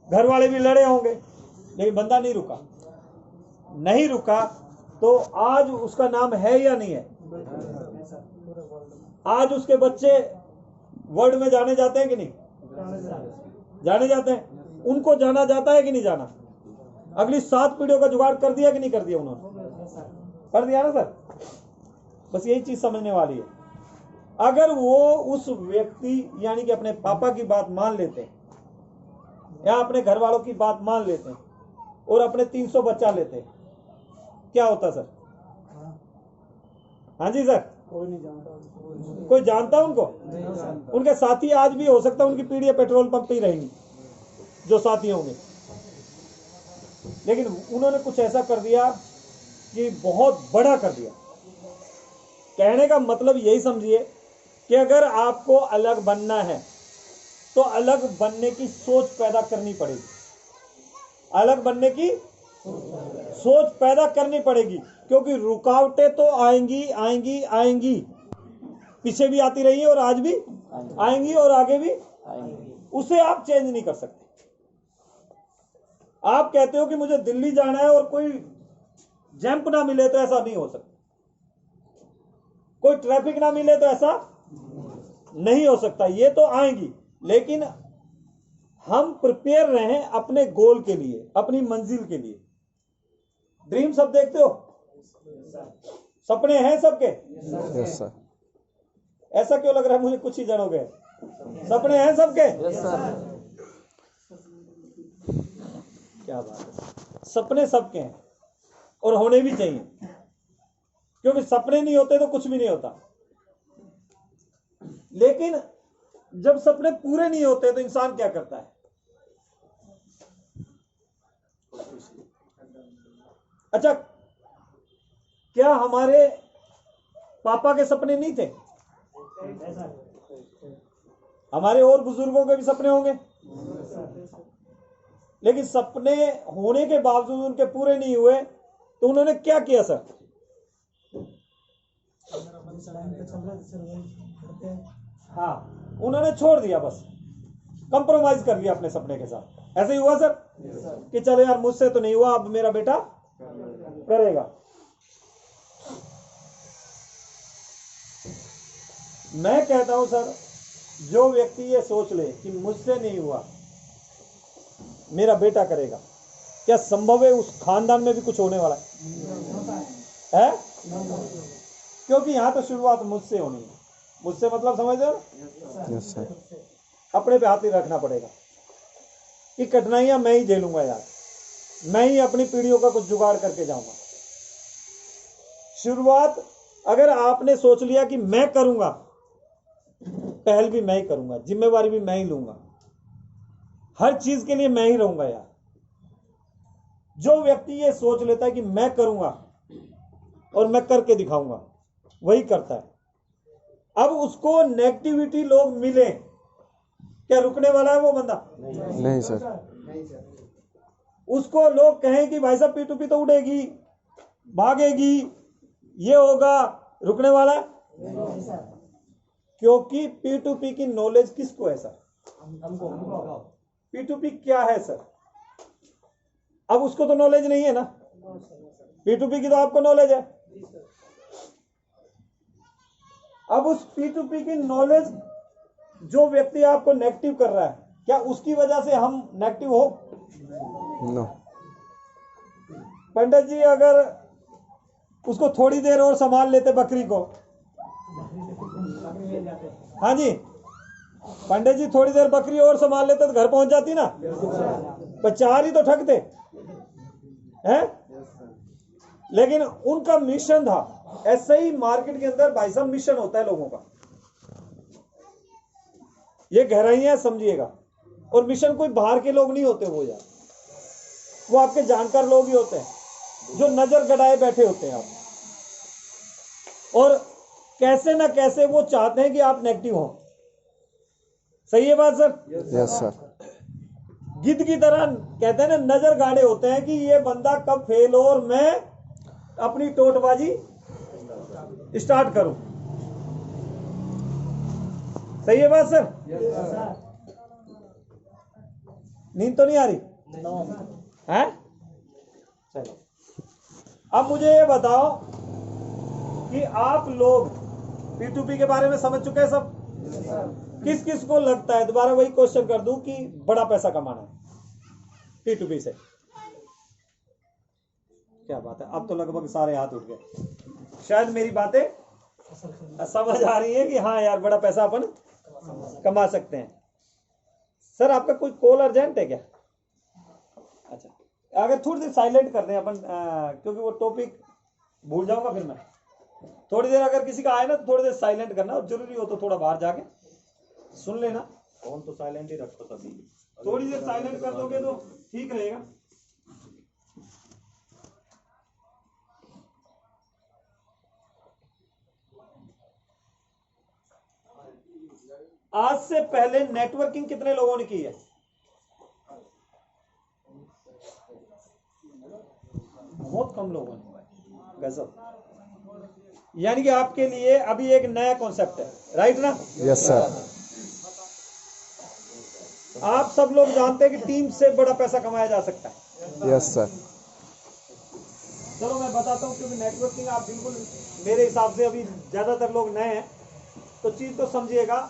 घर वाले भी लड़े होंगे, लेकिन बंदा नहीं रुका। नहीं रुका तो आज उसका नाम है या नहीं है? आज उसके बच्चे वर्ल्ड में जाने जाते हैं कि नहीं? जाने जाते हैं। उनको जाना जाता है कि नहीं जाना? अगली 7 पीढ़ियों का जुगाड़ कर दिया कि नहीं कर दिया? उन्होंने कर दिया ना सर। बस यही चीज समझने वाली है। अगर वो उस व्यक्ति यानी कि अपने पापा की बात मान लेते हैं या अपने घर वालों की बात मान लेते हैं और अपने 300 बच्चा लेते हैं, क्या होता सर? हाँ जी सर। कोई नहीं जानता। कोई जानता उनको? उनके साथी आज भी हो सकता है उनकी पीढ़ी पेट्रोल पंप पे ही रहेंगी जो साथी होंगे, लेकिन उन्होंने कुछ ऐसा कर दिया कि बहुत बड़ा कर दिया। कहने का मतलब यही समझिए कि अगर आपको अलग बनना है तो अलग बनने की सोच पैदा करनी पड़ेगी। अलग बनने की सोच पैदा करनी पड़ेगी, क्योंकि रुकावटें तो आएंगी आएंगी आएंगी, पीछे भी आती रही है और आज भी आएंगी और आगे भी आएंगी। उसे आप चेंज नहीं कर सकते। आप कहते हो कि मुझे दिल्ली जाना है और कोई जंप ना मिले तो ऐसा नहीं हो सकता, कोई ट्रैफिक ना मिले तो ऐसा नहीं हो सकता। ये तो आएंगी, लेकिन हम प्रिपेयर रहें अपने गोल के लिए, अपनी मंजिल के लिए। ड्रीम सब देखते हो? सपने हैं सबके? Yes sir. ऐसा क्यों लग रहा है मुझे कुछ ही जनों के? सपने हैं सबके? Yes sir. क्या बात है। सपने सबके हैं और होने भी चाहिए, क्योंकि सपने नहीं होते तो कुछ भी नहीं होता। लेकिन जब सपने पूरे नहीं होते तो इंसान क्या करता है? अच्छा, क्या हमारे पापा के सपने नहीं थे? हमारे और बुजुर्गों के भी सपने होंगे, लेकिन सपने होने के बावजूद उनके पूरे नहीं हुए तो उन्होंने क्या किया सर? हाँ, उन्होंने छोड़ दिया, बस कंप्रोमाइज कर लिया अपने सपने के साथ। ऐसे ही हुआ सर कि चलो यार मुझसे तो नहीं हुआ, अब मेरा बेटा करेगा। मैं कहता हूं सर, जो व्यक्ति ये सोच ले कि मुझसे नहीं हुआ मेरा बेटा करेगा, क्या संभव है उस खानदान में भी कुछ होने वाला है? क्योंकि यहां तो शुरुआत मुझसे होनी है। मुझसे मतलब समझ रहे हो? Yes sir. अपने पे हाथ ही रखना पड़ेगा कि कठिनाइयां मैं ही झेलूंगा यार, मैं ही अपनी पीढ़ियों का कुछ जुगाड़ करके जाऊंगा। शुरुआत अगर आपने सोच लिया कि मैं करूंगा, पहल भी मैं ही करूंगा, जिम्मेवारी भी मैं ही लूंगा, हर चीज के लिए मैं ही रहूंगा यार। जो व्यक्ति ये सोच लेता है कि मैं करूंगा और मैं करके दिखाऊंगा, वही करता है। अब उसको नेगेटिविटी लोग मिले, क्या रुकने वाला है वो बंदा? नहीं सर। उसको लोग कहें कि भाई साहब P2P तो उड़ेगी, भागेगी, ये होगा, रुकने वाला है? क्योंकि P2P की नॉलेज किसको है सर? P2P क्या है सर? अब उसको तो नॉलेज नहीं है ना। P2P की तो आपको नॉलेज है। अब उस P2P की नॉलेज जो व्यक्ति आपको नेगेटिव कर रहा है, क्या उसकी वजह से हम नेगेटिव हो? नो। पंडित जी अगर उसको थोड़ी देर और संभाल लेते बकरी को, हाँ जी, पंडित जी थोड़ी देर बकरी और संभाल लेते तो घर पहुंच जाती ना, पर 4 ही तो ठगते हैं। लेकिन उनका मिशन था। ऐसे ही मार्केट के अंदर भाई साहब मिशन होता है लोगों का, ये गहराइयां समझिएगा। और मिशन कोई बाहर के लोग नहीं होते, वो यार वो आपके जानकार लोग ही होते हैं जो नजर गड़ाए बैठे होते हैं आप, और कैसे ना कैसे वो चाहते हैं कि आप नेगेटिव हो। सही है बात सर? Yes sir. गिद्ध की तरह कहते हैं ना, नजर गाड़े होते हैं कि ये बंदा कब फेल हो और मैं अपनी टोटबाजी स्टार्ट करूं। सही है बात सर? नींद तो नहीं आ रही है? चलो अब मुझे ये बताओ कि आप लोग P2P के बारे में समझ चुके हैं सब? किस किस को लगता है, दोबारा वही क्वेश्चन कर दूं, कि बड़ा पैसा कमाना है P2P से? क्या बात है, अब तो लगभग सारे हाथ उठ गए। शायद मेरी बातें समझ आ रही है कि हाँ यार बड़ा पैसा अपन कमा सकते हैं। सर आपका कोई कॉल अर्जेंट है क्या? अच्छा, अगर थोड़ी देर साइलेंट कर दें अपन, क्योंकि वो टॉपिक भूल जाऊंगा फिर मैं। थोड़ी देर अगर किसी का आए ना तो थोड़ी देर साइलेंट करना, और जरूरी हो तो थोड़ा बाहर जाके सुन लेना। फोन तो साइलेंट ही रखो तभी। थोड़ी देर साइलेंट कर दोगे तो ठीक रहेगा। आज से पहले नेटवर्किंग कितने लोगों ने की है? बहुत कम लोगों ने। गजब। यानी कि आपके लिए अभी एक नया कॉन्सेप्ट है, राइट ना? Yes sir. आप सब लोग जानते हैं कि टीम से बड़ा पैसा कमाया जा सकता है। Yes sir. चलो मैं बताता हूं, क्योंकि नेटवर्किंग आप बिल्कुल मेरे हिसाब से अभी ज्यादातर लोग नए हैं, तो चीज तो समझिएगा।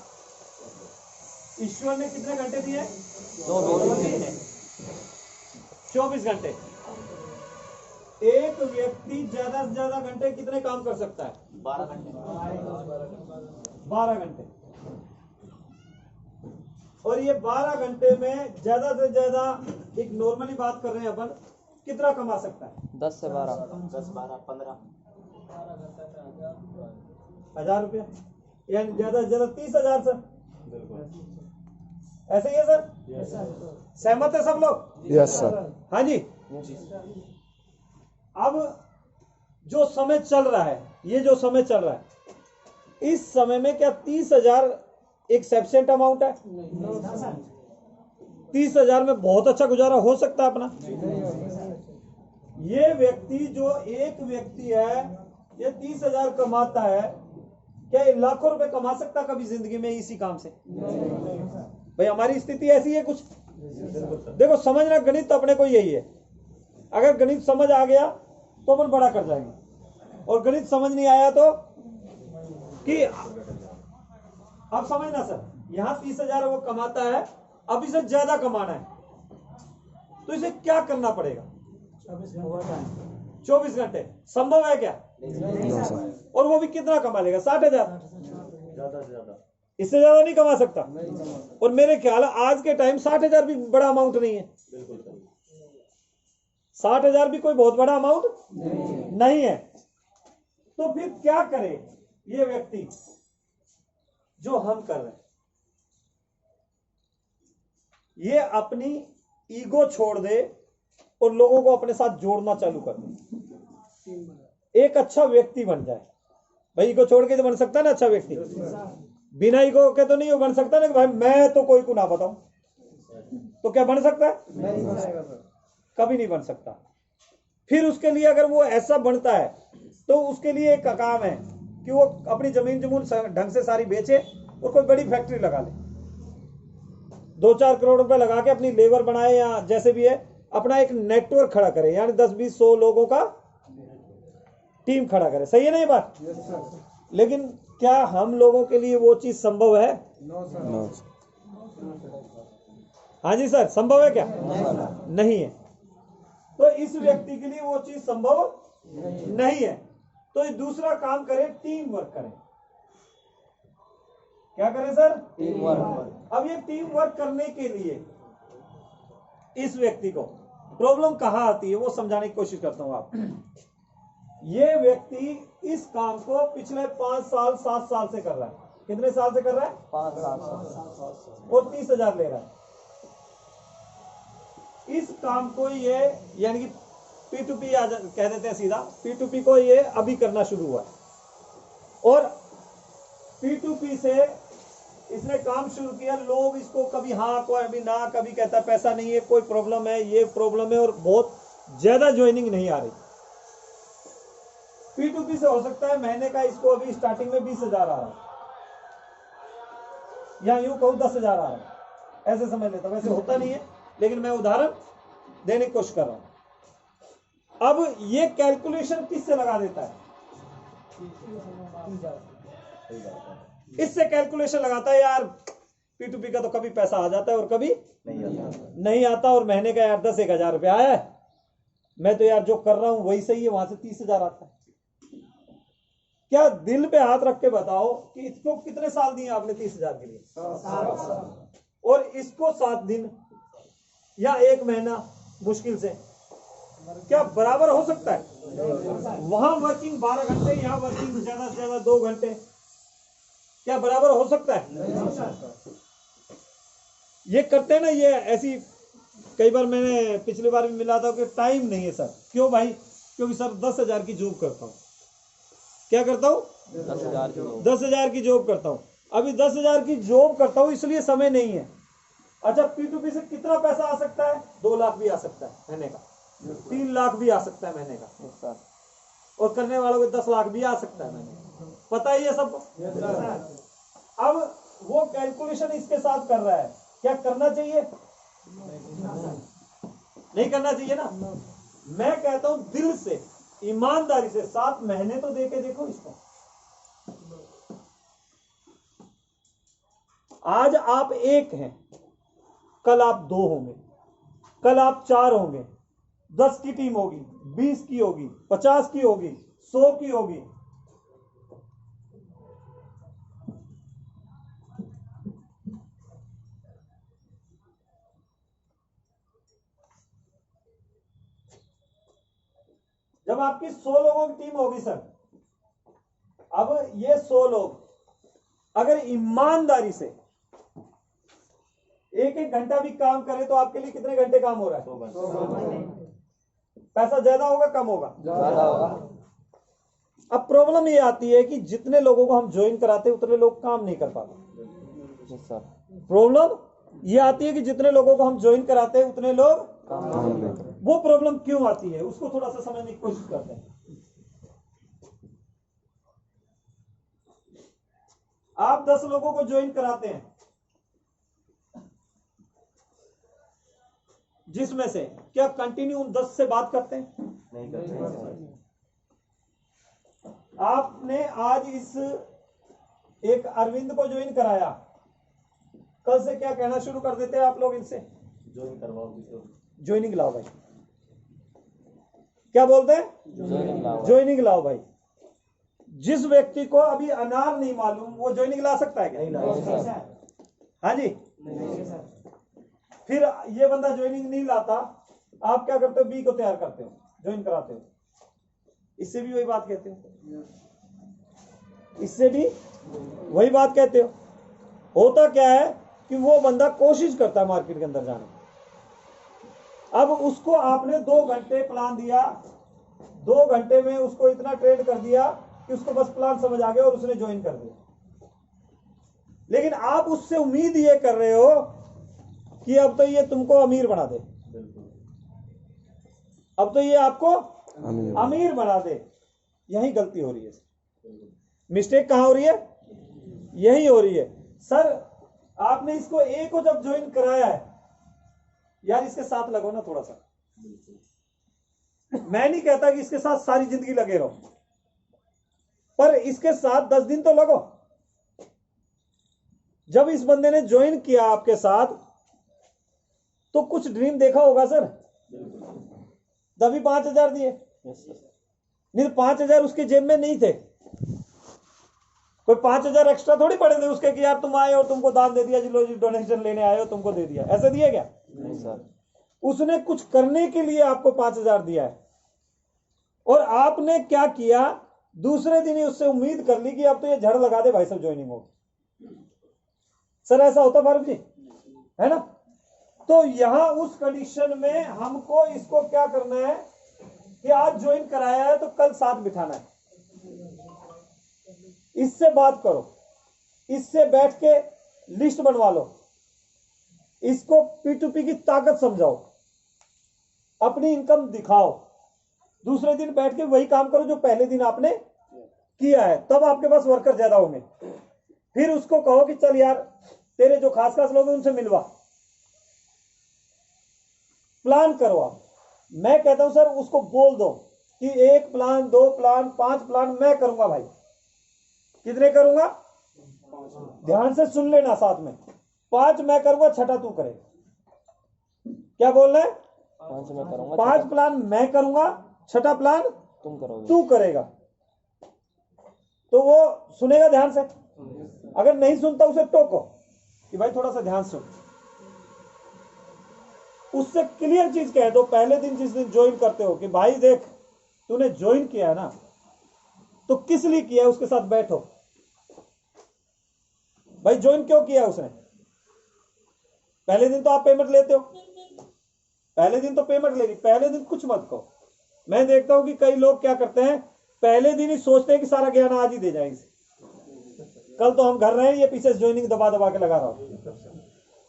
ईश्वर ने कितने घंटे दिए? 24 घंटे। एक व्यक्ति ज्यादा से ज्यादा घंटे कितने काम कर सकता है? 12 घंटे। 12 घंटे। और ये 12 घंटे में ज्यादा से ज्यादा, एक नॉर्मली बात कर रहे हैं अपन, कितना कमा सकता है? 10 से 12। 10, 12, 15। 1000 रुपया, यानी ज्यादा से ज्यादा 30,000 सर। बिल्कुल ऐसे ही है सर? सहमत है सब लोग? Yes sir. हाँ जी। अब जो समय चल रहा है, ये जो समय चल रहा है, इस समय में क्या 30,000 एक सफिशिएंट अमाउंट है? 30,000 में बहुत अच्छा गुजारा हो सकता है अपना। ये व्यक्ति, जो एक व्यक्ति है, ये 30,000 कमाता है, क्या ये लाखों रुपए कमा सकता कभी जिंदगी में इसी काम से? भाई हमारी स्थिति ऐसी है कुछ। देखो समझना, गणित अपने को यही है। अगर गणित समझ आ गया तो अपन बड़ा कर जाएंगे, और गणित समझ नहीं आया तो कि अब समझना सर, यहां 30,000 वो कमाता है, अब इसे ज्यादा कमाना है तो इसे क्या करना पड़ेगा? 24 घंटे। संभव है क्या? No sir. और वो भी कितना कमा लेगा? 60,000। ज्यादा से ज्यादा। इससे ज्यादा नहीं कमा सकता। और मेरे ख्याल आज के टाइम 60,000 भी बड़ा अमाउंट नहीं है। बिल्कुल सही। 60,000 भी कोई बहुत बड़ा अमाउंट नहीं है। तो फिर क्या करे ये व्यक्ति जो हम कर रहे हैं? ये अपनी ईगो छोड़ दे और लोगों को अपने साथ जोड़ना चालू कर दे, एक अच्छा व्यक्ति बन जाए। भाई ईगो छोड़ के तो बन सकता है ना अच्छा व्यक्ति? बिना ईगो के तो नहीं बन सकता ना कि भाई मैं तो कोई को ना बताऊं। तो क्या बन सकता है? कभी नहीं बन सकता। फिर उसके लिए अगर वो ऐसा बनता है तो उसके लिए एक काम है कि वो अपनी जमीन जमून ढंग से सारी बेचे और कोई बड़ी फैक्ट्री लगा ले, 2-4 करोड़ रुपए लगा के अपनी लेबर बनाए, या जैसे भी है अपना एक नेटवर्क खड़ा करे, यानी 10-20-100 लोगों का टीम खड़ा करे। सही है ना ये बात? लेकिन क्या हम लोगों के लिए वो चीज संभव है? No sir. हाँ जी सर, संभव है क्या? नहीं है। तो इस व्यक्ति के लिए वो चीज संभव नहीं है। तो ये दूसरा काम करें, टीम वर्क करें। क्या करें सर? Team work. अब ये टीम वर्क करने के लिए इस व्यक्ति को प्रॉब्लम कहां आती है वो समझाने की कोशिश करता हूं आप। ये व्यक्ति इस काम को पिछले 5 साल 7 साल से कर रहा है। कितने साल से कर रहा है? 5 साल। और 30,000 ले रहा है। इस काम को ये, यानी कि P2P कह देते हैं सीधा, P2P को ये अभी करना शुरू हुआ है। और P2P से इसने काम शुरू किया। लोग इसको कभी हाँ कभी ना, कभी कहता पैसा नहीं है, कोई प्रॉब्लम है, ये प्रॉब्लम है, और बहुत ज्यादा ज्वाइनिंग नहीं आ रही। P2P से हो सकता है महीने का इसको अभी स्टार्टिंग में 20,000 आ रहा है, या यूं कहूं 10,000 आ रहा है, ऐसे समझ लेता। वैसे होता नहीं है, लेकिन मैं उदाहरण देने की कोशिश कर रहा हूं। अब ये कैलकुलेशन किससे लगा देता है? इससे कैलकुलेशन लगाता है यार P2P का तो कभी पैसा आ जाता है और कभी नहीं आता, और महीने का यार 10-1 रुपया आया है, मैं तो यार जो कर रहा हूं वही सही है, वहां से 30,000 आता है। क्या दिल पे हाथ रख के बताओ कि इसको कितने साल दिए आपने 30,000 के लिए? और इसको 7 दिन या 1 महीना मुश्किल से, क्या बराबर हो सकता है? वहां वर्किंग 12 घंटे, यहां वर्किंग ज्यादा से ज्यादा 2 घंटे, क्या बराबर हो सकता है? ये करते हैं ना, ये ऐसी कई बार मैंने पिछली बार भी मिला था कि टाइम नहीं है सर। क्यों भाई? क्योंकि सर 10,000 की जॉब करता हूं। क्या करता हूं? 10,000 की जॉब करता हूं। अभी 10,000 की जॉब करता हूं इसलिए समय नहीं है। अच्छा, P2P से कितना पैसा आ सकता है? 2 लाख भी आ सकता है महीने का, 3 लाख भी आ सकता है महीने का, और करने वालों को 10 लाख भी आ सकता है महीने का। पता ही है सबको। अब वो कैलकुलेशन इसके साथ कर रहा है, क्या करना चाहिए? नहीं करना चाहिए ना। मैं कहता हूं दिल से, ईमानदारी से 7 महीने तो देके देखो इसको। आज आप 1 हैं, कल आप 2 होंगे, कल आप 4 होंगे, 10 की टीम होगी, 20 की होगी, 50 की होगी, 100 की होगी। जब आपकी 100 लोगों की टीम होगी सर, अब ये 100 लोग अगर ईमानदारी से 1-1 घंटा भी काम करे तो आपके लिए कितने घंटे काम हो रहा है? 2 पैसा ज्यादा होगा कम होगा? ज्यादा होगा। अब प्रॉब्लम ये आती है कि जितने लोगों को हम ज्वाइन कराते हैं उतने लोग काम नहीं कर पाते। प्रॉब्लम ये आती है कि जितने लोगों को हम ज्वाइन कराते हैं उतने लोग, वो प्रॉब्लम क्यों आती है उसको थोड़ा सा समझने की कोशिश करते हैं। आप 10 लोगों को ज्वाइन कराते हैं, जिसमें से क्या कंटिन्यू उन 10 से बात करते हैं? नहीं करते। आपने आज इस एक अरविंद को ज्वाइन कराया, कल से क्या कहना शुरू कर देते हैं आप लोग इनसे? ज्वाइन करवाओ किसी। ज्वाइनिंग लाओ भाई। क्या बोलते हैं? ज्वाइनिंग लाओ भाई। जिस व्यक्ति को अभी अनार नहीं मालूम वो ज्वाइनिंग ला सकता है क्या? नहीं ला सकता। हाँ जी। फिर ये बंदा ज्वाइनिंग नहीं लाता, आप क्या करते हो? बी को तैयार करते हो, ज्वाइन कराते हो। इससे भी वही बात कहते हो, इससे भी वही बात कहते हो। होता क्या है कि वो बंदा कोशिश करता है मार्केट के अंदर जाने। अब उसको आपने 2 घंटे प्लान दिया, 2 घंटे में उसको इतना ट्रेड कर दिया कि उसको बस प्लान समझ आ गया और उसने ज्वाइन कर दिया। लेकिन आप उससे उम्मीद ये कर रहे हो कि अब तो ये तुमको अमीर बना दे, अब तो ये आपको अमीर बना दे। यही गलती हो रही है, मिस्टेक कहां हो रही है? यही हो रही है सर। आपने इसको ए को जब ज्वाइन कराया है, यार इसके साथ लगो ना थोड़ा सा। मैं नहीं कहता कि इसके साथ सारी जिंदगी लगे रहो, पर इसके साथ 10 दिन तो लगो। जब इस बंदे ने ज्वाइन किया आपके साथ तो कुछ ड्रीम देखा होगा सर, तभी 5,000 दिए। नहीं तो 5,000 उसके जेब में नहीं थे, कोई 5,000 एक्स्ट्रा थोड़ी पड़े थे उसके कि यार तुम आए और तुमको दान दे दिया, जी डोनेशन लेने आए हो तुमको दे दिया, ऐसे दिए क्या? नहीं सर। उसने कुछ करने के लिए आपको 5,000 दिया है, और आपने क्या किया? दूसरे दिन ही उससे उम्मीद कर ली कि अब तो ये झड़ लगा दे भाई सब ज्वाइनिंग हो। सर ऐसा होता फारूक जी, है ना? तो यहां उस कंडीशन में हमको इसको क्या करना है कि आज ज्वाइन कराया है तो कल साथ बिठाना है। इससे बात करो, इससे बैठ के लिस्ट बनवा लो, इसको P2P की ताकत समझाओ, अपनी इनकम दिखाओ, दूसरे दिन बैठ के वही काम करो जो पहले दिन आपने किया है, तब आपके पास वर्कर ज्यादा होंगे। फिर उसको कहो कि चल यार तेरे जो खास खास लोग हैं उनसे मिलवा, प्लान करो आप। मैं कहता हूं सर उसको बोल दो कि 1 प्लान, 2 प्लान, 5 प्लान मैं करूंगा भाई। कितने करूंगा? ध्यान से सुन लेना साथ में। 5 मैं करूंगा, 6ठा तू करेगा। क्या बोलना है? 5 मैं करूंगा, 5 प्लान मैं करूंगा, 6ठा प्लान तुम करोगे। तू करेगा। तो वो सुनेगा ध्यान से। अगर नहीं सुनता उसे टोको कि भाई थोड़ा सा ध्यान सुन। उससे क्लियर चीज कह दो पहले दिन जिस दिन ज्वाइन करते हो कि भाई देख तूने ज्वाइन किया है ना, तो किस लिए किया है उसके साथ बैठो। भाई ज्वाइन क्यों किया है उसने? पहले दिन तो आप पेमेंट लेते हो, पहले दिन तो पेमेंट लेनी, पहले दिन कुछ मत कहो। मैं देखता हूं कि कई लोग क्या करते हैं, पहले दिन ही सोचते हैं कि सारा ज्ञान आज ही दे जाएंगे, कल तो हम घर रहे हैं, ये पीछे ज्वाइनिंग दबा दबा के लगा रहा हूं,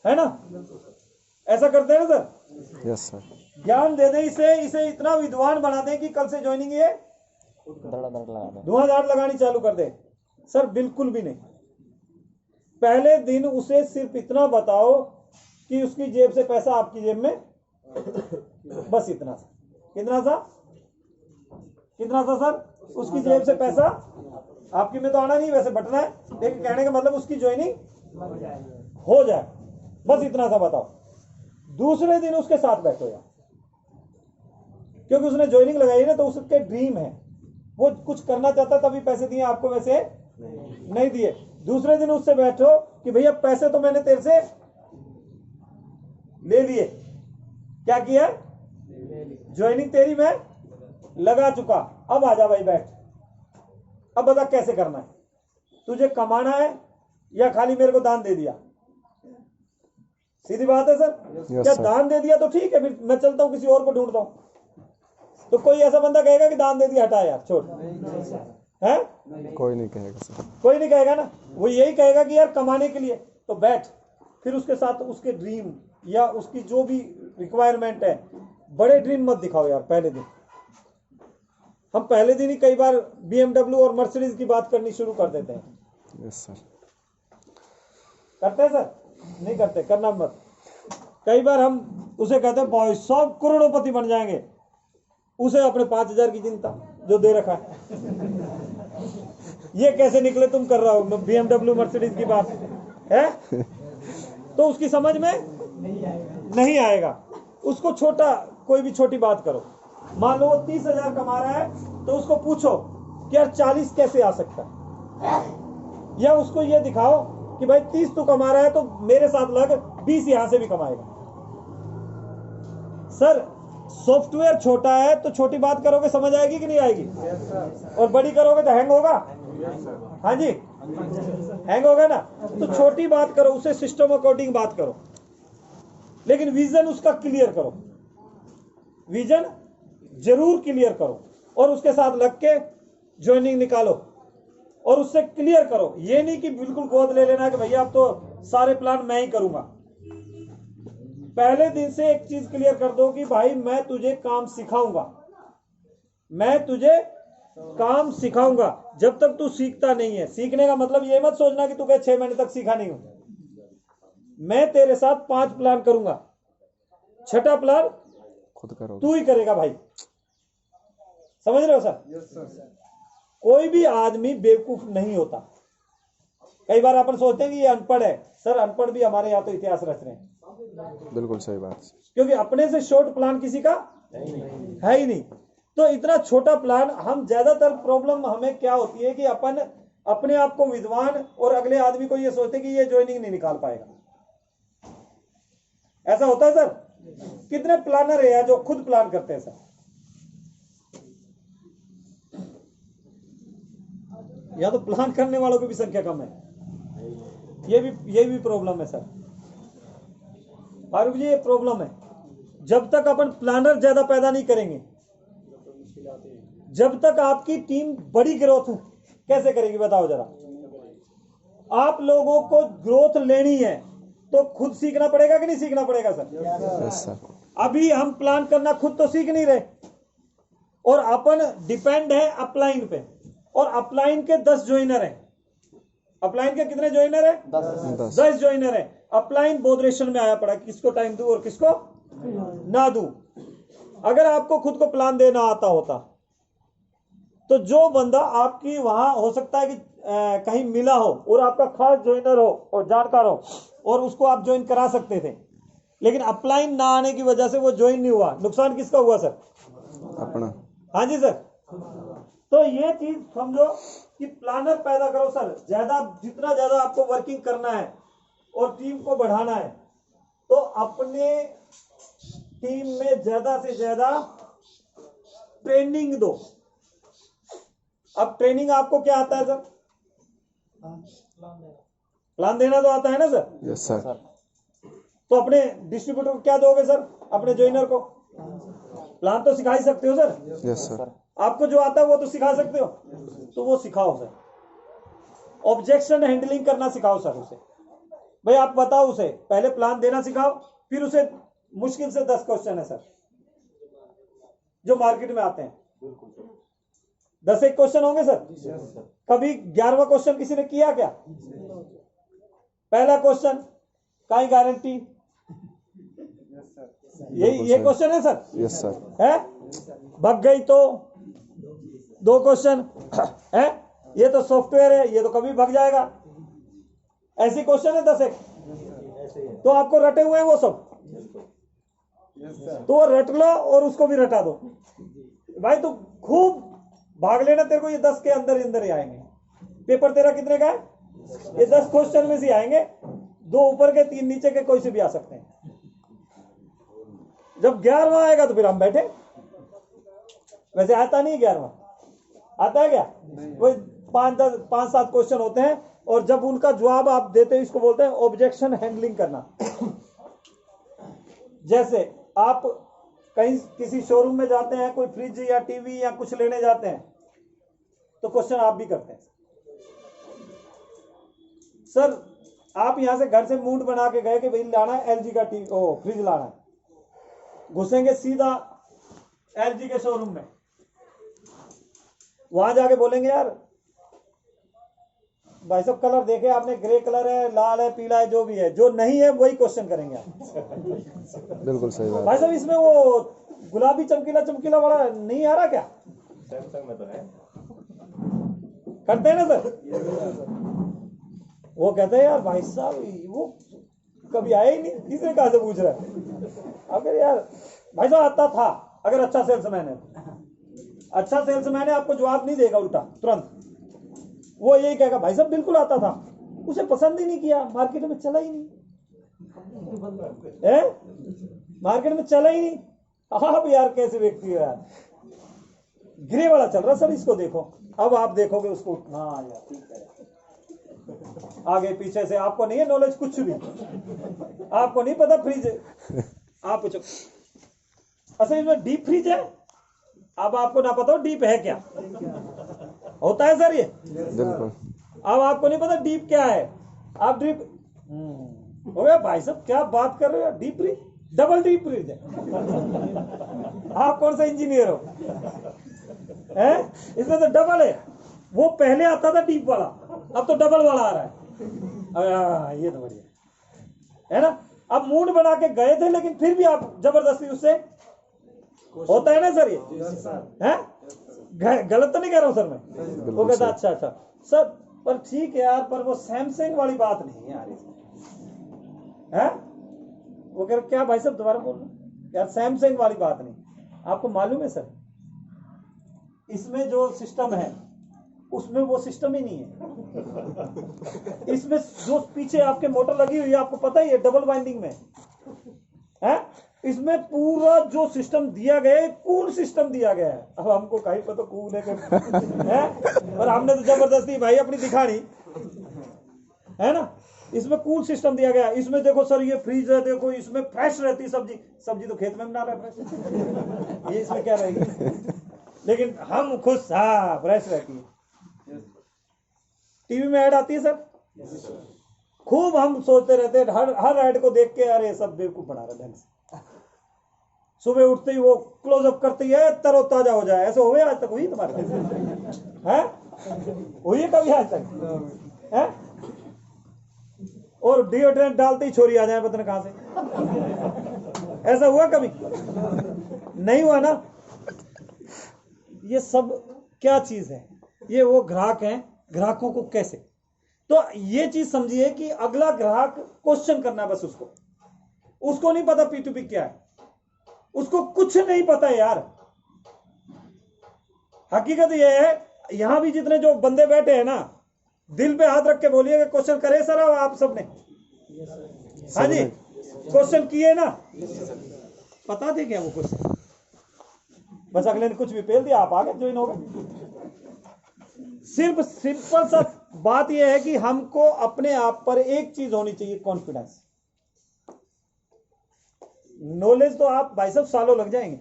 है ना? ऐसा करते हैं ना सर? Yes sir. ज्ञान दे दें इसे इतना विद्वान बना दें कि कल से ज्वाइनिंग ये धड़ाधड़ लगा दे। धुआंधार लगानी चालू कर दे। सर बिल्कुल भी नहीं। पहले दिन उसे सिर्फ इतना बताओ कि उसकी जेब से पैसा आपकी जेब में, बस इतना सा। कितना सा? कितना सा सर? उसकी जेब से पैसा आपकी में तो आना नहीं, वैसे बटना है, लेकिन कहने का मतलब उसकी ज्वाइनिंग हो जाए, बस इतना सा बताओ। दूसरे दिन उसके साथ बैठो यार, क्योंकि उसने ज्वाइनिंग लगाई ना, तो उसके ड्रीम है, वो कुछ करना चाहता तभी पैसे दिए आपको, वैसे नहीं दिए। दूसरे दिन उससे बैठो कि भैया पैसे तो मैंने तेरे से ले लिए, क्या किया? ज्वाइनिंग तेरी मैं लगा चुका, अब आजा भाई बैठ, अब बता कैसे करना है, तुझे कमाना है या खाली मेरे को दान दे दिया? सीधी बात है सर। क्या सर। दान दे दिया तो ठीक है, फिर मैं चलता हूं किसी और को ढूंढता हूं। तो कोई ऐसा बंदा कहेगा कि दान दे दिया, हटा यार छोड़, है? कोई नहीं कहेगा सर। कोई नहीं कहेगा ना, वो यही कहेगा कि यार कमाने के लिए तो बैठ। फिर उसके साथ उसके ड्रीम या उसकी जो भी रिक्वायरमेंट है, बड़े ड्रीम मत दिखाओ यार पहले दिन। हम पहले दिन ही कई बार BMW और मर्सिडीज की बात करनी शुरू कर देते हैं। Yes sir. करते हैं सर? नहीं करते, करना मत। कई बार हम उसे कहते हैं भाई सब करोड़पति बन जाएंगे, उसे अपने 5,000 की चिंता जो दे रखा है। ये कैसे निकले तुम कर रहा हो BMW मर्सिडीज की बात है, तो उसकी समझ में नहीं आएगा। उसको छोटा, कोई भी छोटी बात करो। मान लो वो 30,000 कमा रहा है, तो उसको पूछो कि यार 40 कैसे आ सकता है, या उसको ये दिखाओ कि भाई 30 तू कमा रहा है तो मेरे साथ लग 20 यहां से भी कमाएगा। सर सॉफ्टवेयर छोटा है तो छोटी बात करोगे समझ आएगी कि नहीं आएगी? और बड़ी करोगे तो हैंग होगा। हाँ जी, हैंग होगा ना। तो छोटी बात करो, उसे सिस्टम अकॉर्डिंग बात करो, लेकिन विजन उसका क्लियर करो, विजन जरूर क्लियर करो, और उसके साथ लग के ज्वाइनिंग निकालो और उससे क्लियर करो। ये नहीं कि बिल्कुल गोद ले लेना कि भैया अब तो सारे प्लान मैं ही करूंगा। पहले दिन से एक चीज क्लियर कर दो कि भाई मैं तुझे काम सिखाऊंगा, मैं तुझे काम सिखाऊंगा जब तक तू सीखता नहीं है। सीखने का मतलब ये मत सोचना कि तू कहे 6 महीने तक सीखा नहीं हूं। मैं तेरे साथ 5 प्लान करूंगा, 6ठा प्लान खुद करोगे। तू ही करेगा भाई। समझ रहे हो सर? कोई भी आदमी बेवकूफ नहीं होता। कई बार अपन सोचते हैं कि ये अनपढ़ है। सर अनपढ़ भी हमारे यहाँ तो इतिहास रच रहे हैं। बिल्कुल सही बात। क्योंकि अपने से शॉर्ट प्लान किसी का है ही नहीं। तो इतना छोटा प्लान, हम ज्यादातर प्रॉब्लम हमें क्या होती है कि अपन अपने आप को विद्वान और अगले आदमी को ये सोचते कि ये ज्वाइनिंग नहीं निकाल पाएगा। ऐसा होता है सर? कितने प्लानर है जो खुद प्लान करते हैं सर? या तो प्लान करने वालों की भी संख्या कम है। ये भी प्रॉब्लम है सर। फारूक जी ये प्रॉब्लम है। जब तक अपन प्लानर ज्यादा पैदा नहीं करेंगे, जब तक आपकी टीम बड़ी ग्रोथ कैसे करेगी बताओ जरा। आप लोगों को ग्रोथ लेनी है तो खुद सीखना पड़ेगा कि नहीं सीखना पड़ेगा सर? Yes sir. अभी हम प्लान करना खुद तो सीख नहीं रहे, और अपन डिपेंड है अपलाइन पे, और अपलाइन के 10 ज्वाइनर हैं। अपलाइन के कितने ज्वाइनर हैं? 10 ज्वाइनर हैं। अपलाइन बोधरेशन में आया पड़ा, किसको टाइम दूं और किसको ना दूं। अगर आपको खुद को प्लान देना आता होता तो जो बंदा आपकी वहां हो सकता है कि कहीं मिला हो और आपका खास ज्वाइनर हो और जानकार हो और उसको आप ज्वाइन करा सकते थे, लेकिन अपलाइन ना आने की वजह से वो ज्वाइन नहीं हुआ, नुकसान किसका हुआ सर? अपना। हाँ जी सर। तो ये चीज समझो कि प्लानर पैदा करो सर। जितना ज्यादा आपको वर्किंग करना है और टीम को बढ़ाना है तो अपने टीम में ज्यादा से ज्यादा ट्रेनिंग दो। अब ट्रेनिंग आपको क्या आता है सर? प्लान देना तो आता है ना सर? Yes sir. तो अपने डिस्ट्रीब्यूटर को क्या दोगे सर? अपने ज्वाइनर को प्लान तो सिखा ही सकते हो सर। Yes sir. आपको जो आता है वो तो सिखा सकते हो, तो वो सिखाओ सर। ऑब्जेक्शन हैंडलिंग करना सिखाओ सर उसे। भाई आप बताओ उसे, पहले प्लान देना सिखाओ, फिर उसे मुश्किल से 10 क्वेश्चन है सर जो मार्केट में आते हैं। 10 एक क्वेश्चन होंगे सर। कभी 11वां क्वेश्चन किसी ने किया क्या? पहला क्वेश्चन काई गारंटी, ये क्वेश्चन है सर। Yes sir. है भग गई तो 2 क्वेश्चन है, ये तो सॉफ्टवेयर है, ये तो कभी भग जाएगा। ऐसी क्वेश्चन है 10 एक, तो आपको रटे हुए हैं वो सब, तो वो रट लो और उसको भी रटा दो। भाई तो खूब भाग लेना, तेरे को ये 10 के अंदर अंदर ही आएंगे। पेपर तेरा कितने का है? ये 10 क्वेश्चन में से आएंगे, 2 ऊपर के 3 नीचे के, कोई से भी आ सकते हैं। जब 11वां आएगा तो फिर हम बैठे। वैसे आता नहीं 11वां, आता है क्या? वो 5-7 क्वेश्चन होते हैं और जब उनका जवाब आप देते हैं, इसको बोलते हैं ऑब्जेक्शन हैंडलिंग करना। जैसे आप कहीं किसी शोरूम में जाते हैं, कोई फ्रिज या टीवी या कुछ लेने जाते हैं, तो क्वेश्चन आप भी करते हैं। सर आप यहां से घर से मूड बना के गए कि भाई लाना है एलजी का फ्रिज लाना है, घुसेंगे सीधा एलजी के शोरूम में, वहां जाके बोलेंगे यार भाई साहब कलर देखे आपने, ग्रे कलर है, लाल है, पीला है, जो भी है, जो नहीं है वही क्वेश्चन करेंगे आप। बिल्कुल सही बात। भाई साहब इसमें वो गुलाबी चमकीला चमकीला वाला नहीं आ रहा क्या? सैमसंग में तो है, करते हैं ना सर। वो कहते हैं यार भाई साहब वो कभी आया ही नहीं, तीसरे कहां से पूछ रहा है? अगर यार भाई साहब आता था, अगर अच्छा सेल्समैन है, अच्छा सेल्समैन है, आपको जवाब नहीं देगा, उल्टा तुरंत वो यही कहेगा भाई साहब बिल्कुल आता था, उसे पसंद ही नहीं किया, मार्केट में चला ही नहीं है, मार्केट में चला ही नहीं। आप यार कैसे व्यक्ति हो यार? ग्रे वाला चल रहा सर, इसको देखो। अब आप देखोगे उसको, हाँ यार ठीक है, आगे पीछे से आपको नहीं है नॉलेज कुछ भी, आपको नहीं पता फ्रिज आप पूछो अच्छा इसमें डीप फ्रिज है, अब आपको ना पता हो डीप है क्या, होता है सर ये। बिल्कुल। अब आपको नहीं पता डीप क्या है, आप डीप हो गया। भाई साहब क्या बात कर रहे हो, deep fridge, double deep fridge है। आप कौन सा इंजीनियर हो? हैं? इसमें तो डबल है, वो पहले आता था डीप वाला, अब तो डबल वाला आ रहा है। ये तो बढ़िया है ना। अब मूड बना के गए थे, लेकिन फिर भी आप जबरदस्ती उससे, होता है ना सर ये, है? गलत तो नहीं कह रहा हूं सर मैं। वो कहता अच्छा अच्छा सर, पर ठीक है यार, पर वो सैमसंग वाली बात नहीं है यार इसमें, है? वो कह रहे क्या भाई साहब दोबारा बोल यार, सैमसंग वाली बात नहीं। आपको मालूम है सर, इसमें जो सिस्टम है उसमें वो सिस्टम ही नहीं है। इसमें जो पीछे आपके मोटर लगी हुई है, आपको पता ही है, डबल वाइंडिंग में है। इसमें पूरा जो सिस्टम दिया गया है, कूल सिस्टम दिया गया है। अब हमको कहीं पता कूल है और हमने तो जबरदस्ती भाई अपनी दिखानी है ना। इसमें कूल सिस्टम दिया गया है। इसमें देखो सर ये फ्रीज है, देखो इसमें फ्रेश रहती है सब्जी, सब्जी तो खेत में बना रहा है फ्रेश, ये इसमें क्या रहेगी, लेकिन हम खुश, हाँ फ्रेश रहती है। टीवी में ऐड आती है सर, खूब हम सोचते रहते हैं, हर ऐड को देख के अरे सब बेवकूफ बना रहे ढंग से। सुबह उठते ही वो क्लोजअप करती है, तरोताजा हो जाए, ऐसे हुए आज तक? हुई तुम्हारे है? हुई है कभी आज तक? है? और डिओड्रेंट डालते ही छोरी आ जाए, पता नहीं कहां से। ऐसा हुआ कभी? नहीं हुआ ना। ये सब क्या चीज है? ये वो ग्राहक हैं, ग्राहकों को कैसे, तो ये चीज समझिए कि अगला ग्राहक क्वेश्चन करना है बस उसको नहीं पता P2P क्या है, उसको कुछ नहीं पता यार। हकीकत ये है, यहां भी जितने जो बंदे बैठे हैं ना, दिल पे हाथ रख के बोलिए क्वेश्चन करे सर आप सबने? हाँ जी, क्वेश्चन किए ना? पता थे क्या वो क्वेश्चन? बस अगले ने कुछ भी पेल दिया, आप आगे ज्वाइन हो गए। सिर्फ सिंपल सा बात यह है कि हमको अपने आप पर एक चीज होनी चाहिए, कॉन्फिडेंस। नॉलेज तो आप भाई साहब सालों लग जाएंगे।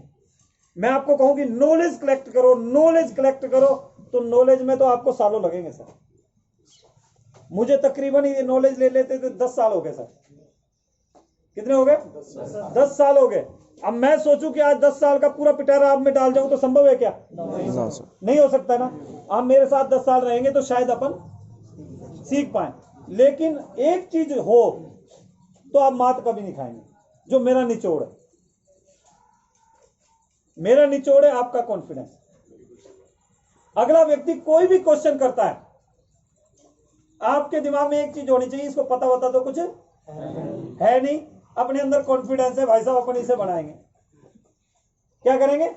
मैं आपको कहूं कि नॉलेज कलेक्ट करो, नॉलेज कलेक्ट करो, तो नॉलेज में तो आपको सालों लगेंगे सर। मुझे तकरीबन ये नॉलेज ले लेते थे 10 साल हो गए सर। कितने हो गए? 10 साल हो गए। अब मैं सोचूं कि आज 10 साल का पूरा पिटारा आप में डाल जाऊं तो संभव है क्या? नहीं हो सकता ना। आप मेरे साथ 10 साल रहेंगे तो शायद अपन सीख पाए, लेकिन एक चीज हो तो आप मात कभी नहीं खाएंगे, जो मेरा निचोड़ है। मेरा निचोड़ है आपका कॉन्फिडेंस। अगला व्यक्ति कोई भी क्वेश्चन करता है, आपके दिमाग में एक चीज होनी चाहिए, इसको पता होता तो कुछ है नहीं, अपने अंदर कॉन्फिडेंस है भाई साहब, अपन इसे बनाएंगे। क्या करेंगे?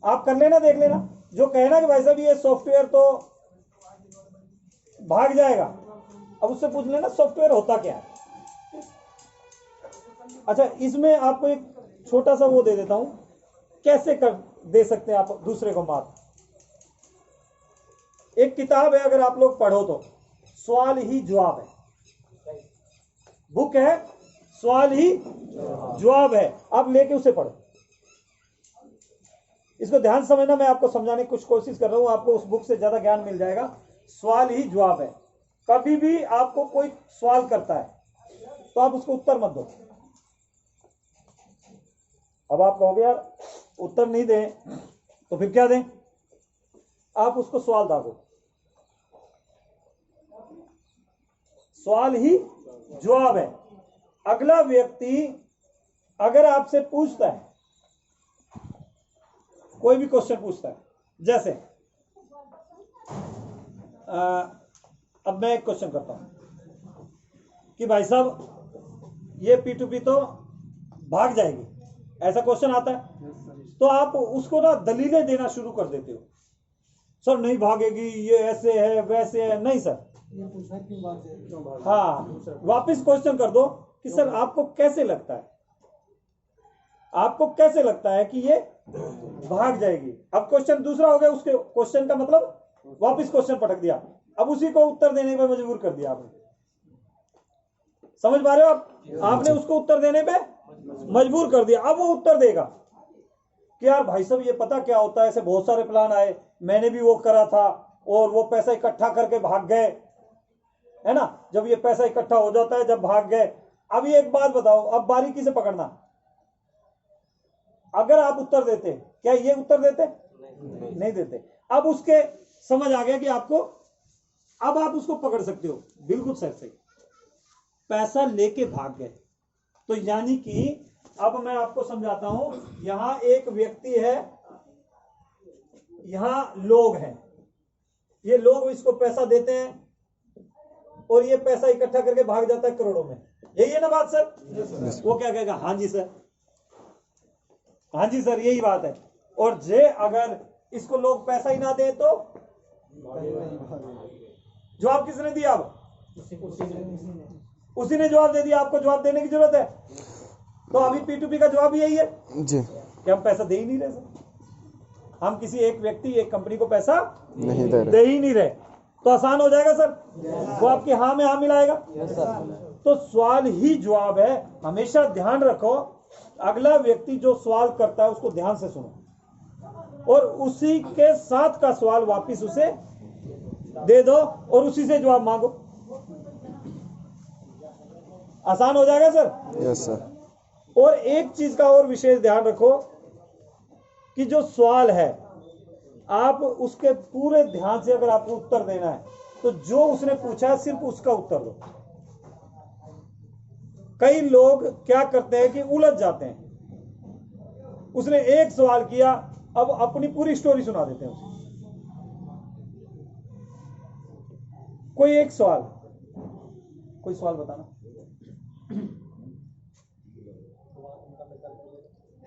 आप कर लेना, देख लेना। जो कहना कि भाई साहब ये सॉफ्टवेयर तो भाग जाएगा, अब उससे पूछ लेना सॉफ्टवेयर होता क्या है। अच्छा, इसमें आपको एक छोटा सा वो दे देता हूं, कैसे कर दे सकते हैं आप दूसरे को मात। एक किताब है, अगर आप लोग पढ़ो तो सवाल ही जवाब है, बुक है सवाल ही जवाब है, आप लेके उसे पढ़ो। इसको ध्यान समझना, मैं आपको समझाने की कुछ कोशिश कर रहा हूं, आपको उस बुक से ज्यादा ज्ञान मिल जाएगा। सवाल ही जवाब है। कभी भी आपको कोई सवाल करता है तो आप उसको उत्तर मत दो। अब आप कहोगे यार उत्तर नहीं दें तो फिर क्या दें? आप उसको सवाल दागो। सवाल ही जवाब है। अगला व्यक्ति अगर आपसे पूछता है, कोई भी क्वेश्चन पूछता है, जैसे अब मैं एक क्वेश्चन करता हूं कि भाई साहब ये P2P तो भाग जाएगी, ऐसा क्वेश्चन आता है, तो आप उसको ना दलीलें देना शुरू कर देते हो। सर नहीं भागेगी, ये ऐसे है वैसे है। नहीं सर, हाँ, वापस क्वेश्चन कर दो कि सर आपको कैसे लगता है, आपको कैसे लगता है कि ये भाग जाएगी। अब क्वेश्चन दूसरा हो गया, उसके क्वेश्चन का मतलब वापस क्वेश्चन पटक दिया, अब उसी को उत्तर देने पे मजबूर कर दिया आपने। समझ पा रहे हो आप? आपने उसको उत्तर देने पे मजबूर कर दिया। अब वो उत्तर देगा कि यार भाई साहब ये पता क्या होता है, ऐसे बहुत सारे प्लान आए, मैंने भी वो करा था और वो पैसा इकट्ठा करके भाग गए, है ना। जब ये पैसा इकट्ठा हो जाता है, जब भाग गए। अब ये एक बात बताओ, अब बारीकी से पकड़ना, अगर आप उत्तर देते, क्या ये उत्तर देते? नहीं देते। अब उसके समझ आ गया कि आपको, अब आप उसको पकड़ सकते हो, बिल्कुल सही। पैसा लेके भाग गए, तो यानी कि अब मैं आपको समझाता हूं, यहां एक व्यक्ति है, यहां लोग हैं, ये लोग इसको पैसा देते हैं और ये पैसा इकट्ठा करके भाग जाता है करोड़ों में। यही है ना बात सर? वो क्या कहेगा? हाँ जी सर, हाँ जी सर, यही बात है। और जे अगर इसको लोग पैसा ही ना दे तो जवाब किसने दिया? अब उसी ने जवाब दे दिया, आपको जवाब देने की जरूरत है। तो अभी P2P का जवाब यही है जी कि हम पैसा दे ही नहीं रहे सर। हम किसी एक व्यक्ति, एक कंपनी को पैसा नहीं दे ही नहीं रहे, तो आसान हो जाएगा सर। वो आपके हाँ में हाँ मिलाएगा। तो सवाल ही जवाब है। हमेशा ध्यान रखो, अगला व्यक्ति जो सवाल करता है उसको ध्यान से सुनो और उसी के साथ का सवाल वापिस उसे दे दो और उसी से जवाब मांगो। आसान हो जाएगा सर? Yes sir. और एक चीज का और विशेष ध्यान रखो कि जो सवाल है, आप उसके पूरे ध्यान से अगर आपको उत्तर देना है तो जो उसने पूछा है सिर्फ उसका उत्तर दो। कई लोग क्या करते हैं कि उलझ जाते हैं। उसने एक सवाल किया, अब अपनी पूरी स्टोरी सुना देते हैं उसे। कोई एक सवाल, कोई सवाल बताना।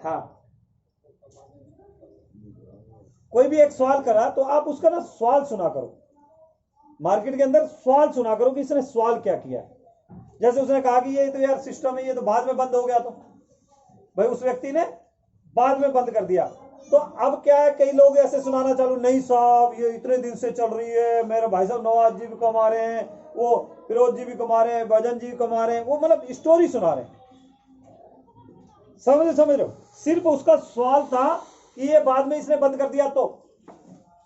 हाँ, कोई भी एक सवाल करा तो आप उसका ना सवाल सुना करो। मार्केट के अंदर सवाल सुना करो कि इसने सवाल क्या किया है। जैसे उसने कहा कि ये तो यार सिस्टम है, ये तो बाद में बंद हो गया, तो भाई उस व्यक्ति ने बाद में बंद कर दिया। तो अब क्या है, कई लोग ऐसे सुनाना चालू, नहीं साहब ये इतने दिन से चल रही है, मेरे भाई साहब नवाज जी भी कमा रहे हैं, वो फिरोज जी भी कमा रहे हैं, भजन जी भी कमा रहे हैं, वो मतलब स्टोरी सुना रहे हैं। समझ रहे हो? सिर्फ उसका सवाल था कि ये बाद में इसने बंद कर दिया। तो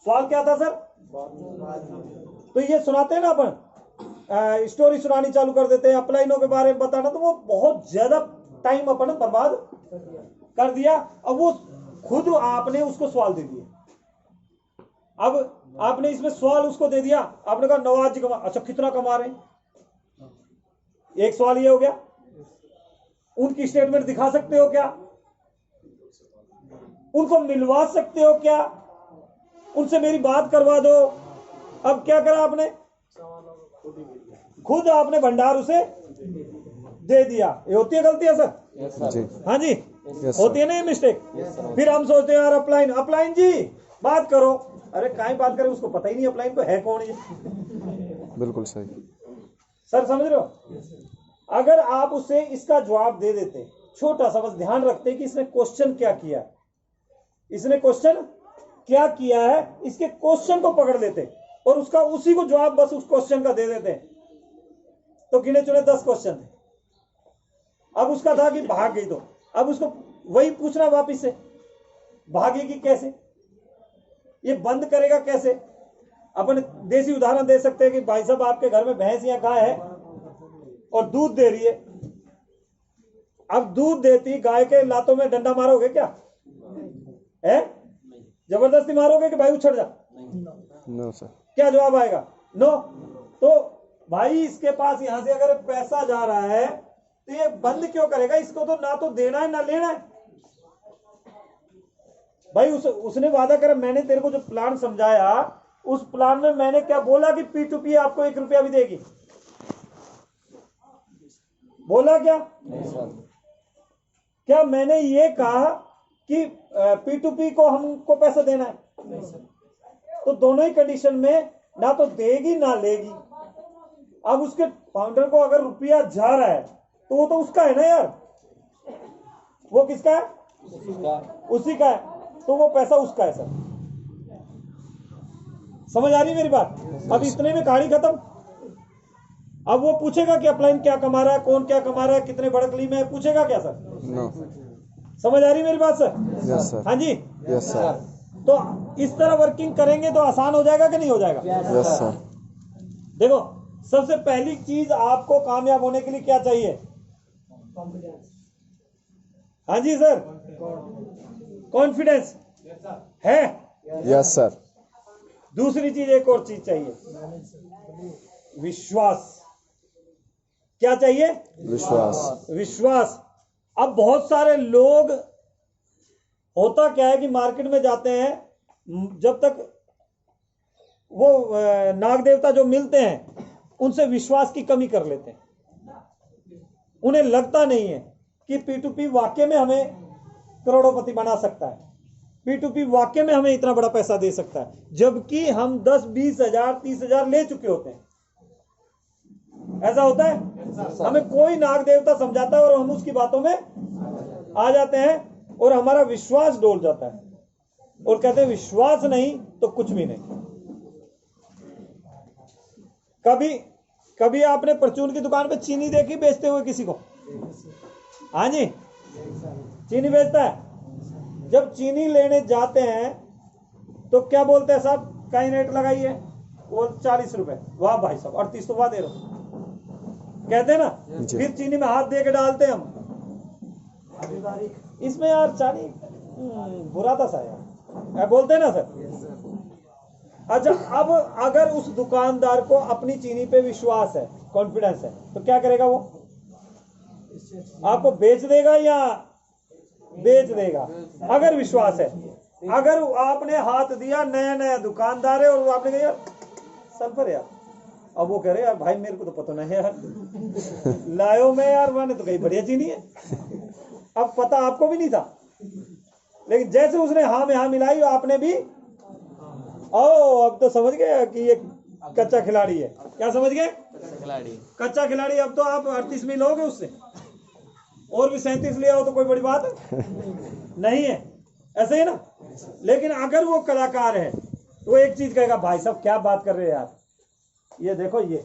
सवाल क्या था सर? तो ये सुनाते हैं ना अपन, स्टोरी सुनानी चालू कर देते हैं, अपलाइनों के बारे में बताना, तो वो बहुत ज्यादा टाइम अपन बर्बाद कर दिया। अब वो खुद आपने उसको सवाल दे दिए। अब आपने इसमें सवाल उसको दे दिया, आपने कहा नवाज जी कमा, अच्छा कितना कमा रहे हैं? एक सवाल ये हो गया। उनकी स्टेटमेंट दिखा सकते हो क्या? उनको मिलवा सकते हो क्या? उनसे मेरी बात करवा दो। अब क्या करा आपने? खुद आपने भंडार उसे दे दिया। ये होती है गलती है सर? जी। हाँ जी, यस होती है ना ये मिस्टेक? फिर हम सोचते हैं यार अपलाइन, अपलाइन जी बात करो। अरे काहे बात करें, उसको पता ही नहीं अपलाइन को है कौन ये। बिल्कुल सही। सर समझ रहे हो? अगर आप उसे इसका जवाब दे देते, छोटा सा बस ध्यान रखते कि इसने क्वेश्चन क्या किया, इसने क्वेश्चन क्या किया है, इसके क्वेश्चन को पकड़ लेते और उसका उसी को जवाब बस उस क्वेश्चन का दे देते, तो गिने चुने 10 क्वेश्चन थे। अब उसका था कि भाग गई, तो अब उसको वही पूछना वापिस से, भागेगी कैसे, ये बंद करेगा कैसे। अपन देसी उदाहरण दे सकते हैं कि भाई साहब आपके घर में भैंस या गाय है और दूध दे रही है। अब दूध देती गाय के लातों में डंडा मारोगे क्या? है जबरदस्ती मारोगे कि भाई उछड़ जा? No sir. क्या जवाब आएगा? नो। तो भाई इसके पास यहां से अगर पैसा जा रहा है तो ये बंद क्यों करेगा? इसको तो ना तो देना है ना लेना है। भाई उसने वादा करा, मैंने तेरे को जो प्लान समझाया उस प्लान में मैंने क्या बोला कि P2P आपको 1 रुपया भी देगी? बोला क्या? क्या मैंने ये कहा कि P2P को हमको पैसा देना है? तो दोनों ही कंडीशन में ना तो देगी ना लेगी। अब उसके फाउंडर को अगर रुपया जा रहा है तो वो तो उसका है ना यार, वो किसका है? उसी का है, तो वो पैसा उसका है सर। समझ आ रही है मेरी बात? अब इतने में कहानी खत्म। अब वो पूछेगा कि अपलाइन क्या कमा रहा है, कौन क्या कमा रहा है, कितने बड़कली में है, पूछेगा क्या सर? नो। समझ आ रही मेरी बात सर? Yes sir. हाँ जी, यस सर। तो इस तरह वर्किंग करेंगे तो आसान हो जाएगा कि नहीं हो जाएगा? Yes sir. देखो, सबसे पहली चीज आपको कामयाब होने के लिए क्या चाहिए? हाँ जी सर, कॉन्फिडेंस है। Yes sir. दूसरी चीज, एक और चीज चाहिए, विश्वास। क्या चाहिए? विश्वास। विश्वास। अब बहुत सारे लोग, होता क्या है कि मार्केट में जाते हैं, जब तक वो नाग देवता जो मिलते हैं उनसे विश्वास की कमी कर लेते हैं। उन्हें लगता नहीं है कि P2P वाकई में हमें करोड़ों बना सकता है, P2P वाकई में हमें इतना बड़ा पैसा दे सकता है, जबकि हम 10, 20 हजार, 30 हजार ले चुके होते हैं। ऐसा होता है? हमें कोई नाग देवता समझाता है और हम उसकी बातों में आ जाते हैं और हमारा विश्वास डोल जाता है और कहते हैं विश्वास नहीं तो कुछ भी नहीं। कभी आपने परचून की दुकान पे चीनी देखी बेचते हुए किसी को? हाँ जी, चीनी बेचता है। जब चीनी लेने जाते हैं तो क्या बोलते हैं? साहब कहीं रेट लगाइए, वो 40 रुपए। वाह भाई साहब, 38 तो वाह दे रहे हो, कहते हैं ना। फिर चीनी में हाथ दे के डालते हैं हम, इसमें यार चानी बुरा था सा यार, बोलते हैं ना सर। अच्छा, अब अगर उस दुकानदार को अपनी चीनी पे विश्वास है, कॉन्फिडेंस है, तो क्या करेगा वो? आपको बेच देगा या बेच देगा? अगर विश्वास है, अगर आपने हाथ दिया, नया नया दुकानदार है और वो आपने कहा यार सल्फर यार, अब वो कह रहे यार भाई मेरे को तो पता नहीं यार, लायो मैं यार, मैंने तो कहीं बढ़िया चीनी है, अब पता आपको भी नहीं था, लेकिन जैसे उसने हाँ में हाँ मिलाई आपने भी, ओ अब तो समझ गए कि ये कच्चा खिलाड़ी है। क्या समझ गए? कच्चा खिलाड़ी। अब तो आप 38 में लोगे उससे, और भी 37 ले आओ तो कोई बड़ी बात है नहीं है, ऐसे ही ना। लेकिन अगर वो कलाकार है तो एक चीज कहेगा, भाई साहब क्या बात कर रहे हैं यार, ये देखो ये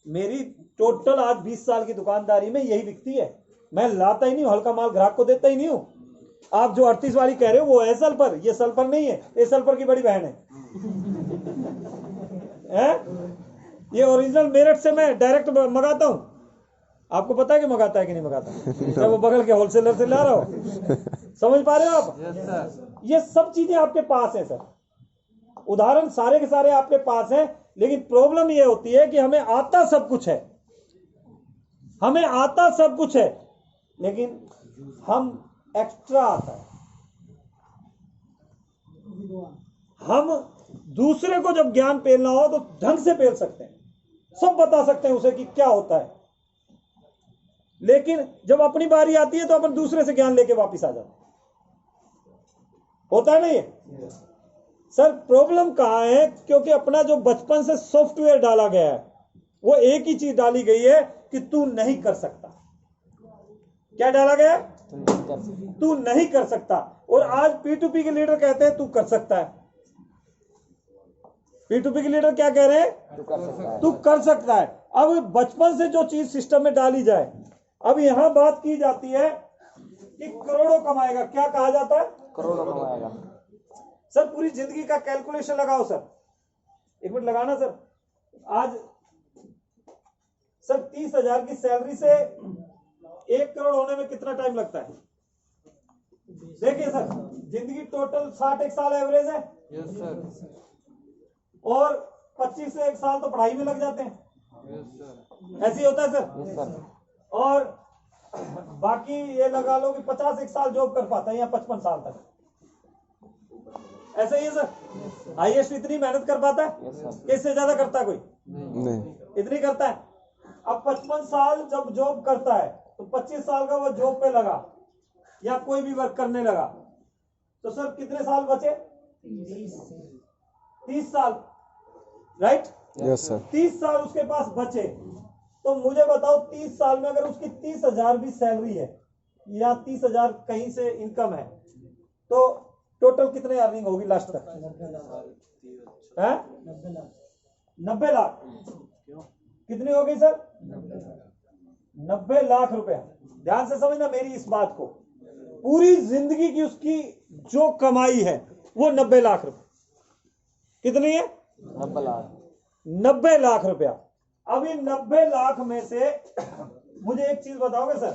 मेरी टोटल आज 20 साल की दुकानदारी में यही बिकती है, मैं लाता ही नहीं हूं, हल्का माल ग्राहक को देता ही नहीं हूं। आप जो 38 वाली कह रहे हो वो है सल्फर, ये सल्फर नहीं है, ये सल्फर की बड़ी बहन है? ये ओरिजिनल मेरठ से मैं डायरेक्ट मंगाता हूं। आपको पता है कि मंगाता है कि नहीं मंगाता? क्या वो बगल के होलसेलर से ला रहा हो? समझ पा रहे हो आप? ये सब चीजें आपके पास है सर, उदाहरण सारे के सारे आपके पास हैं, लेकिन प्रॉब्लम ये होती है कि हमें आता सब कुछ है, हमें आता सब कुछ है, लेकिन हम एक्स्ट्रा आता है। हम दूसरे को जब ज्ञान पेलना हो तो ढंग से पेल सकते हैं, सब बता सकते हैं उसे कि क्या होता है, लेकिन जब अपनी बारी आती है तो अपन दूसरे से ज्ञान लेके वापस आ जाते हैं। होता है ना ये? सर प्रॉब्लम कहां है? क्योंकि अपना जो बचपन से सॉफ्टवेयर डाला गया है वो एक ही चीज डाली गई है कि तू नहीं कर सकता। क्या डाला गया? तू नहीं कर सकता। और आज P2P के लीडर कहते हैं तू कर सकता है। P2P के लीडर क्या कह रहे हैं? तू कर सकता है। अब बचपन से जो चीज सिस्टम में डाली जाए, अब यहां बात की जाती है कि करोड़ों कमाएगा। क्या कहा जाता है? करोड़ों कमाएगा। सर पूरी जिंदगी का कैलकुलेशन लगाओ सर, एक मिनट लगाना सर। आज सर 30,000 की सैलरी से 1 करोड़ होने में कितना टाइम लगता है? देखिए सर, जिंदगी टोटल 60 साल एवरेज है। Yes sir. और 25 से 1 साल तो पढ़ाई में लग जाते हैं। Yes sir. ऐसे ही होता है सर। Yes sir. और बाकी ये लगा लो कि 51 साल जॉब कर पाता है या 55 साल तक। ऐसे ही है सर। हाईएस्ट इतनी मेहनत कर पाता है? Yes sir. इससे ज्यादा करता है कोई? नहीं। इतनी करता है। अब 55 साल जब जॉब करता है तो 25 साल का वो जॉब पे लगा या कोई भी वर्क करने लगा, तो सर कितने साल बचे? 30 साल, राइट? Yes sir. 30 साल उसके पास बचे, तो मुझे बताओ 30 साल में अगर उसकी 30,000 भी सैलरी है या 30,000 कहीं से इनकम है, तो टोटल कितने अर्निंग होगी लास्ट तक? 90 लाख। कितनी हो गई सर? 90 लाख रुपया। ध्यान से समझना मेरी इस बात को, पूरी जिंदगी की उसकी जो कमाई है वो 90 लाख रुपए। कितनी है? 90 लाख। 90 लाख रुपया। अब इन 90 लाख में से मुझे एक चीज बताओगे सर,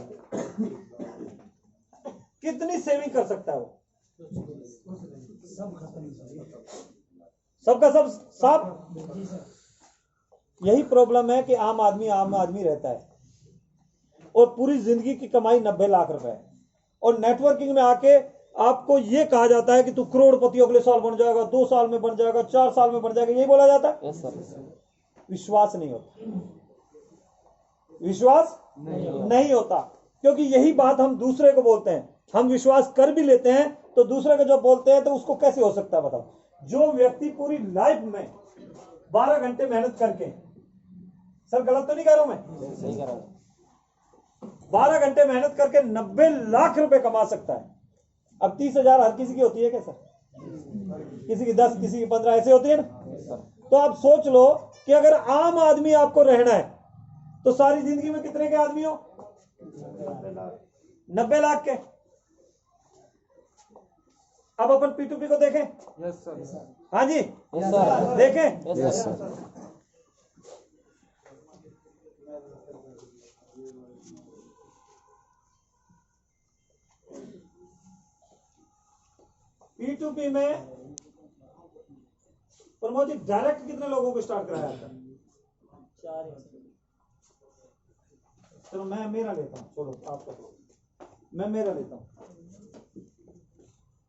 कितनी सेविंग कर सकता है वो? सबका सब। यही प्रॉब्लम है कि आम आदमी रहता है और पूरी जिंदगी की कमाई 90 लाख रुपए है, और नेटवर्किंग में आके आपको ये कहा जाता है कि तू करोड़पति अगले साल बन जाएगा, 2 साल में बन जाएगा, 4 साल में बन जाएगा, यही बोला जाता है। Yes sir. विश्वास नहीं होता, विश्वास नहीं होता, क्योंकि यही बात हम दूसरे को बोलते हैं। हम विश्वास कर भी लेते हैं तो दूसरे को जब बोलते हैं तो उसको कैसे हो सकता है बताओ? जो व्यक्ति पूरी लाइफ में 12 घंटे मेहनत करके, सर गलत तो नहीं कर रहा हूं मैं? सही कह रहा हूं। 12 घंटे मेहनत करके 90 लाख रुपए कमा सकता है। अब 30,000 हर किसी की होती है क्या सर? किसी की 10, किसी की 15, ऐसे होती है ना। तो आप सोच लो कि अगर आम आदमी आपको रहना है तो सारी जिंदगी में कितने के आदमी हो? 90 लाख के। अब अपन P2P को देखें। Yes sir. हाँ जी, यस सर। देखें। Yes sir. P2P में प्रमोद जी डायरेक्ट कितने लोगों को स्टार्ट कराया था? चलो मैं मेरा लेता हूँ, छोड़ो आपका, मैं मेरा लेता हूँ।